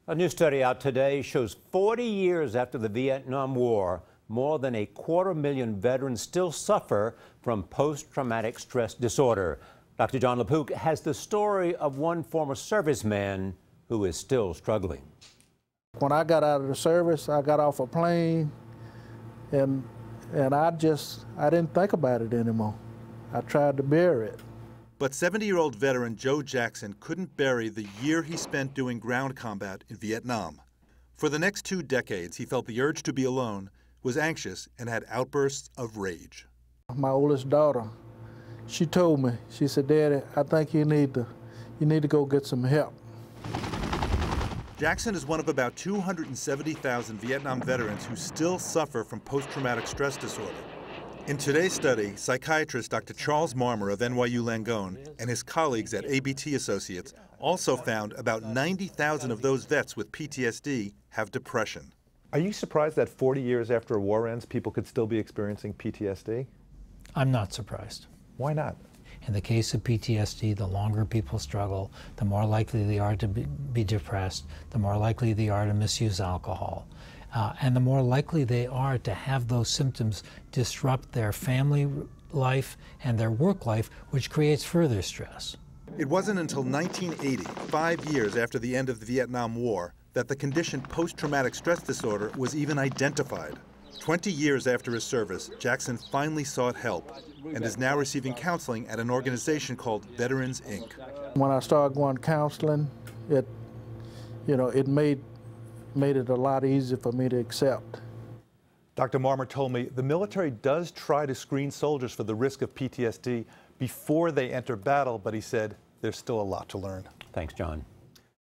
A new study out today shows 40 years after the Vietnam War, more than 250,000 veterans still suffer from post-traumatic stress disorder. Dr. Jon LaPook has the story of one former serviceman who is still struggling. When I got out of the service, I got off a plane and I didn't think about it anymore. I tried to bury it. But 70-year-old veteran Joe Jackson couldn't bury the year he spent doing ground combat in Vietnam. For the next 2 decades, he felt the urge to be alone, was anxious, and had outbursts of rage. My oldest daughter, she told me, she said, "Daddy, I think you need to go get some help." Jackson is one of about 270,000 Vietnam veterans who still suffer from post-traumatic stress disorder. In today's study, psychiatrist Dr. Charles Marmer of NYU Langone and his colleagues at ABT Associates also found about 90,000 of those vets with PTSD have depression. Are you surprised that 40 years after a war ends, people could still be experiencing PTSD? I'm not surprised. Why not? In the case of PTSD, the longer people struggle, the more likely they are to be depressed, the more likely they are to misuse alcohol, and the more likely they are to have those symptoms disrupt their family life and their work life, which creates further stress. It wasn't until 1980, 5 years after the end of the Vietnam War, that the condition post-traumatic stress disorder was even identified. 20 years after his service, Jackson finally sought help and is now receiving counseling at an organization called Veterans, Inc. When I started going counseling, it made it a lot easier for me to accept. Dr. Marmer told me the military does try to screen soldiers for the risk of PTSD before they enter battle, but he said there's still a lot to learn. Thanks, John.